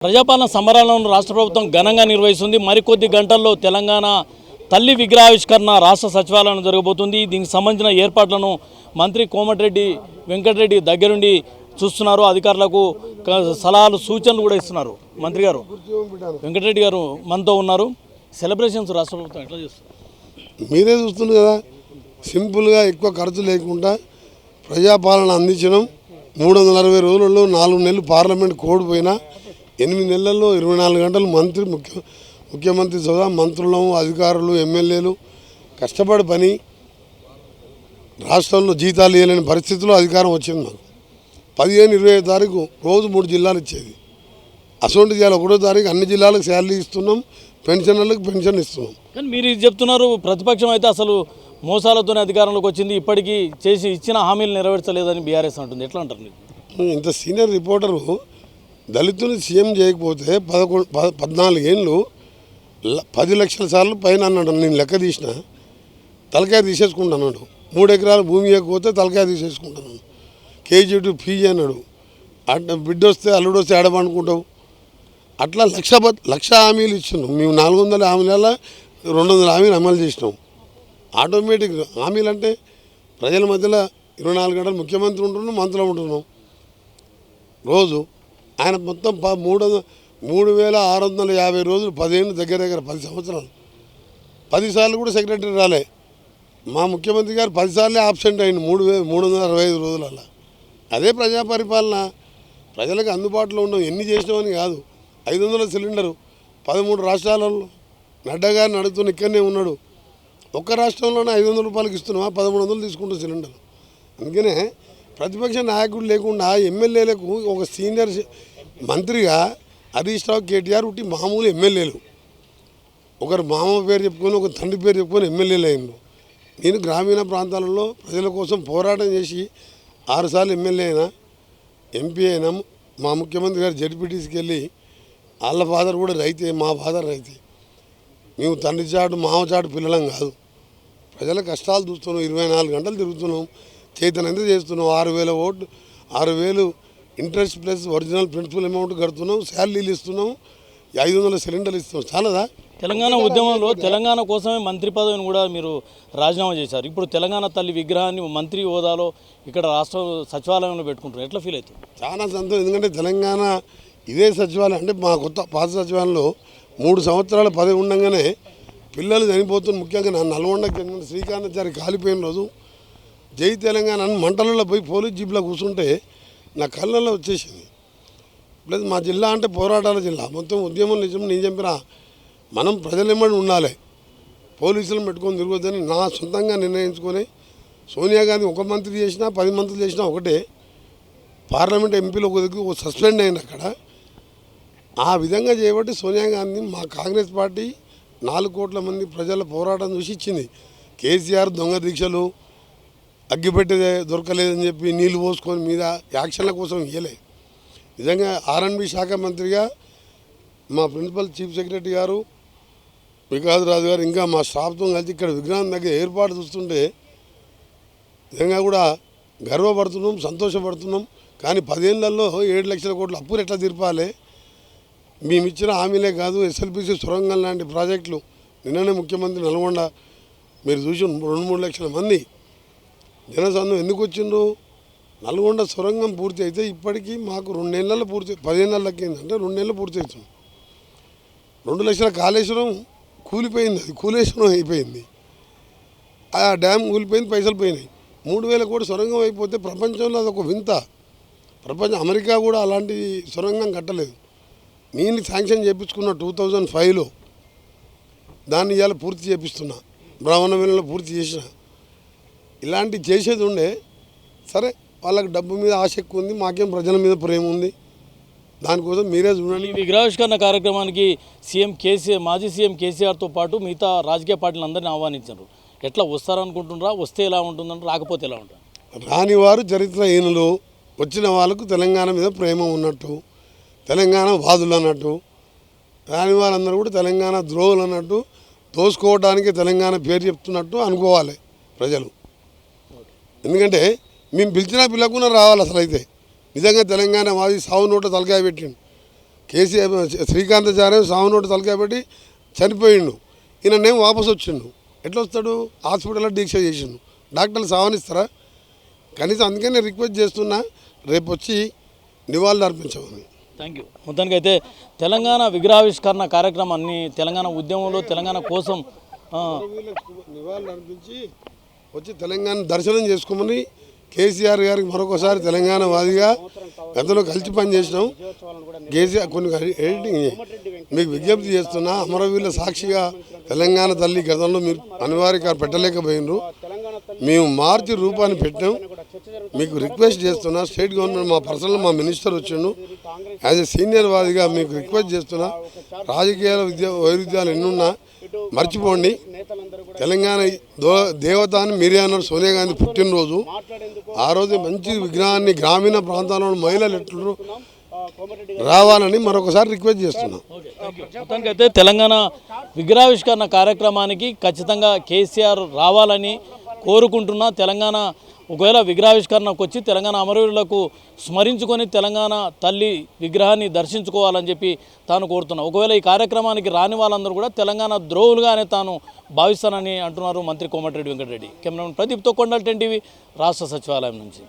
ప్రజాపాలన సంబరాలను రాష్ట్ర ప్రభుత్వం ఘనంగా నిర్వహిస్తుంది. మరికొద్ది గంటల్లో తెలంగాణ తల్లి విగ్రహావిష్కరణ రాష్ట్ర సచివాలయంలో జరగబోతుంది. దీనికి సంబంధించిన ఏర్పాట్లను మంత్రి కోమటిరెడ్డి వెంకటరెడ్డి దగ్గరుండి చూస్తున్నారు. అధికారులకు సలహాలు సూచనలు కూడా ఇస్తున్నారు. మంత్రి గారు వెంకటరెడ్డి గారు మనతో ఉన్నారు. సెలబ్రేషన్స్ రాష్ట్ర ప్రభుత్వం ఎట్లా చేస్తారు? మీరే చూస్తుంది కదా, సింపుల్గా ఎక్కువ ఖర్చు లేకుండా ప్రజాపాలన అందించడం. 360 రోజులలో 4 నెలలు పార్లమెంట్ కోడ్ పోయినా 8 నెలల్లో 24 గంటలు ముఖ్యమంత్రి సోదా మంత్రులు, అధికారులు, ఎమ్మెల్యేలు కష్టపడి పని రాష్ట్రంలో జీతాలు ఇవ్వలేని పరిస్థితుల్లో అధికారం వచ్చింది. మాకు 15, 20 తారీఖు రోజు 3 జిల్లాలు ఇచ్చేది. అసొంటి జిల్లా 1వ తారీఖు అన్ని జిల్లాలకు శాలరీ ఇస్తున్నాం, పెన్షనర్లకు పెన్షన్ ఇస్తున్నాం. కానీ మీరు ఇది చెప్తున్నారు, ప్రతిపక్షం అయితే అసలు మోసాలతోనే అధికారంలోకి వచ్చింది, ఇప్పటికీ చేసి ఇచ్చిన హామీలు నెరవేర్చలేదని బీఆర్ఎస్ అంటుంది. ఎట్లా అంటారు మీరు? ఇంత సీనియర్ రిపోర్టరు దళితుని సీఎం చేయకపోతే 14 ఏళ్ళు 10 లక్షల సార్లు పైన అన్నాడు. నేను లెక్క తీసిన తలకాయ తీసేసుకుంటున్నాడు. 3 ఎకరాల భూమి ఇవ్వకపోతే తలకాయ తీసేసుకుంటున్నాను. కేజీ2 ఫీజీ అన్నాడు. బిడ్డ వస్తే అల్లుడు వస్తే ఆడమనుకుంటావు. అట్లా లక్ష హామీలు ఇచ్చినాం. మేము 400 హామీలలో 200 హామీలు అమలు చేసినాం. ఆటోమేటిక్ హామీలు అంటే ప్రజల మధ్యలో 24 గంటలు ముఖ్యమంత్రి ఉంటున్నాం, మంత్రులు ఉంటున్నాం. రోజు ఆయన మొత్తం 3650 రోజులు 10 ఏళ్ళు దగ్గర 10 సంవత్సరాలు 10 సార్లు కూడా సెక్రటరీ రాలే. మా ముఖ్యమంత్రి గారు 10 సార్లే ఆబ్సెంట్ అయింది 365 రోజులలో. అదే ప్రజా పరిపాలన. ప్రజలకు అందుబాటులో ఉండడం. ఎన్ని చేసినామని కాదు. 500 సిలిండరు 13 రాష్ట్రాలలో నడ్డా గారిని అడుగుతున్న ఇక్కడనే ఉన్నాడు. ఒక్క రాష్ట్రంలోనే 500 రూపాయలకి ఇస్తున్నామా, 1300 తీసుకుంటాం సిలిండర్. అందుకనే ప్రతిపక్ష నాయకుడు లేకుండా ఎమ్మెల్యేలకు ఒక సీనియర్ మంత్రిగా హరీష్ రావు, కేటీఆర్ ఉట్టి మామూలు ఎమ్మెల్యేలు. ఒకరు మామ పేరు చెప్పుకొని, ఒక తండ్రి పేరు చెప్పుకొని ఎమ్మెల్యేలు అయినారు. నేను గ్రామీణ ప్రాంతాలలో ప్రజల కోసం పోరాటం చేసి 6 సార్లు ఎమ్మెల్యే అయినా, ఎంపీ అయినా. మా ముఖ్యమంత్రి గారు జడ్పీటీసీకి వెళ్ళి వాళ్ళ ఫాదర్ కూడా రైతే, మా ఫాదర్ రైతే. మేము తండ్రి చాటు మామ చాటు పిల్లలం కాదు. ప్రజల కష్టాలు చూస్తున్నాం. 24 గంటలు తిరుగుతున్నాం. చైతన్యంగా చేస్తున్నాం. 6000 ఓట్లు, 6000 interest plus original principal amount కడుతున్నాం. శాలరీలు ఇస్తున్నాం. 500 సిలిండర్లు ఇస్తున్నాం. చాలదా? తెలంగాణ ఉద్యమంలో తెలంగాణ కోసమే మంత్రి పదవిని కూడా మీరు రాజీనామా చేశారు. ఇప్పుడు తెలంగాణ తల్లి విగ్రహాన్ని మంత్రి హోదాలో ఇక్కడ రాష్ట్ర సచివాలయంలో పెట్టుకుంటారు. ఎట్లా ఫీల్ అవుతుంది? చాలా సంతోషం. ఎందుకంటే తెలంగాణ ఇదే సచివాలయం అంటే మా పాత సచివాలయంలో 3 సంవత్సరాల పదవి ఉండగానే పిల్లలు చనిపోతున్న, ముఖ్యంగా నా నల్గొండకు చెందిన శ్రీకాంతాచారి కాలిపోయిన రోజు జై తెలంగాణ మంటలలో పోయి పోలీస్ జీప్లో కూర్చుంటే నా కళ్ళల్లో వచ్చేసింది. ప్లస్ మా జిల్లా అంటే పోరాటాల జిల్లా. మొత్తం ఉద్యమం నిజం నేను చెప్పిన మనం ప్రజలెమ్మడి ఉండాలి, పోలీసులను పెట్టుకొని తిరగొద్దని నా సొంతంగా నిర్ణయించుకొని సోనియా గాంధీ ఒక మంత్రి చేసినా 10 మంత్రులు చేసినా ఒకటే. పార్లమెంట్ ఎంపీలు ఒక దగ్గర సస్పెండ్ అయింది అక్కడ. ఆ విధంగా చేయబట్టి సోనియా గాంధీ మా కాంగ్రెస్ పార్టీ 4 కోట్ల మంది ప్రజల పోరాటం చూసి ఇచ్చింది. కేసీఆర్ దొంగ దీక్షలు, అగ్గిపెట్టి దొరకలేదని చెప్పి నీళ్లు పోసుకొని మీద యాక్షన్ల కోసం ఇవ్వలే. నిజంగా R&B శాఖ మంత్రిగా మా ప్రిన్సిపల్ చీఫ్ సెక్రటరీ గారు వికాస్ రాజు గారు ఇంకా మా స్టాఫ్తో కలిసి ఇక్కడ విగ్రహం దగ్గర ఏర్పాటు చూస్తుంటే నిజంగా కూడా గర్వపడుతున్నాం, సంతోషపడుతున్నాం. కానీ 10 ఏళ్లలో 7 లక్షల కోట్ల అప్పులు ఎట్లా తీర్పాలి? మేము ఇచ్చిన హామీలే కాదు, SLPC సొరంగం లాంటి ప్రాజెక్టులు. నిన్ననే ముఖ్యమంత్రి నల్గొండ మీరు చూసి 2-3 లక్షల మంది జనసందం ఎందుకు వచ్చిండ్రు? నల్గొండ సొరంగం పూర్తి అయితే ఇప్పటికీ మాకు 2 నెలల్లో పూర్తి, 15 నెలలకి ఏంటంటే 2 నెలలు పూర్తి అవుతుంది. 2 లక్షల కాళేశ్వరం కూలిపోయింది, అది కూలేశ్వరం అయిపోయింది. ఆ డ్యామ్ కూలిపోయింది, పైసలు పోయినాయి. 3000 కోట్ల సొరంగం అయిపోతే ప్రపంచంలో అదొక వింత. అమెరికా కూడా అలాంటి సొరంగం కట్టలేదు. నేను శాంక్షన్ చేయించుకున్న 2005లో దాన్ని ఇవాళ పూర్తి చేపిస్తున్నా. బ్రాహ్మణవేళలో పూర్తి చేసిన. ఇలాంటివి చేసేది ఉండే. సరే, వాళ్ళకి డబ్బు మీద ఆశ ఎక్కువ ఉంది, మాకేం ప్రజల మీద ప్రేమ ఉంది. దానికోసం మీరే చూడండి. ఈ విగ్రహావిష్కరణ కార్యక్రమానికి మాజీ సీఎం కేసీఆర్తో పాటు మిగతా రాజకీయ పార్టీలు అందరినీ ఆహ్వానించారు. ఎట్లా వస్తారనుకుంటున్నారా? వస్తే ఎలా ఉంటుందంటే, రాకపోతే ఎలా ఉంటుంది? రాని వారు చరిత్రహీనులు, వచ్చిన వాళ్ళకు తెలంగాణ మీద ప్రేమ ఉన్నట్టు, తెలంగాణ వాదులు అన్నట్టు. రాని వారందరూ కూడా తెలంగాణ ద్రోహులు అన్నట్టు, దోసుకోవడానికి తెలంగాణ పేరు చెప్తున్నట్టు అనుకోవాలి ప్రజలు. ఎందుకంటే మేము పిలిచినా పిల్లకుండా రావాలి. అసలు అయితే నిజంగా తెలంగాణ వాది సావు నోట తలకాయ పెట్టిండు. కేసీఆర్ శ్రీకాంతాచార్య సాగునోటు తలకాయ పెట్టి చనిపోయిండు. ఈయననేం వాపసు వచ్చిండు. ఎట్లా వస్తాడు? హాస్పిటల్లో దీక్ష చేసిండు. డాక్టర్లు సావనిస్తారా? కనీసం అందుకే నేను రిక్వెస్ట్ చేస్తున్నా, రేపు వచ్చి నివాళులు అర్పించమని. Thank you. మొత్తానికి అయితే తెలంగాణ విగ్రహావిష్కరణ కార్యక్రమాన్ని తెలంగాణ ఉద్యమంలో తెలంగాణ కోసం నివాళులు అర్పించి వచ్చి తెలంగాణ దర్శనం చేసుకోమని కేసీఆర్ గారికి మరొకసారి తెలంగాణ వాదిగా గతంలో కలిసి పనిచేసినాం. కేసీఆర్ కొన్ని ఎడిటింగ్ మీకు విజ్ఞప్తి చేస్తున్నా, అమరవీరుల సాక్షిగా తెలంగాణ తల్లి గతంలో మీరు అనివార్యంగా పెట్టలేకపోయినరు. మేము మార్చి రూపాన్ని పెట్టాం. మీకు రిక్వెస్ట్ చేస్తున్నా, స్టేట్ గవర్నమెంట్ మా పర్సనల్ మా మినిస్టర్ వచ్చిండు. యాజ్ ఎ సీనియర్ వాదిగా మీకు రిక్వెస్ట్ చేస్తున్నా, రాజకీయాల వైరుధ్యాలు ఎన్నున్నా మర్చిపోండి. తెలంగాణ దేవత అని మీరే అన్నారు. సోనియా గాంధీ పుట్టినరోజు, ఆ రోజు మంచి విగ్రహాన్ని గ్రామీణ ప్రాంతాల్లో మహిళలు ఎట్లు రావాలని మరొకసారి రిక్వెస్ట్ చేస్తున్నాం. మొత్తానికి అయితే తెలంగాణ విగ్రహావిష్కరణ కార్యక్రమానికి ఖచ్చితంగా కేసీఆర్ రావాలని కోరుకుంటున్నా. తెలంగాణ ఒకవేళ విగ్రహావిష్కరణకు వచ్చి తెలంగాణ అమరవీరులకు స్మరించుకొని తెలంగాణ తల్లి విగ్రహాన్ని దర్శించుకోవాలని చెప్పి తాను కోరుతున్నా. ఒకవేళ ఈ కార్యక్రమానికి రాని వాళ్ళందరూ కూడా తెలంగాణ ద్రోహులుగానే తాను భావిస్తానని అంటున్నారు మంత్రి కోమటిరెడ్డి వెంకటరెడ్డి. కెమెరామెన్ ప్రదీప్తో కొండల్ 10 టీవీ రాష్ట్ర సచివాలయం నుంచి.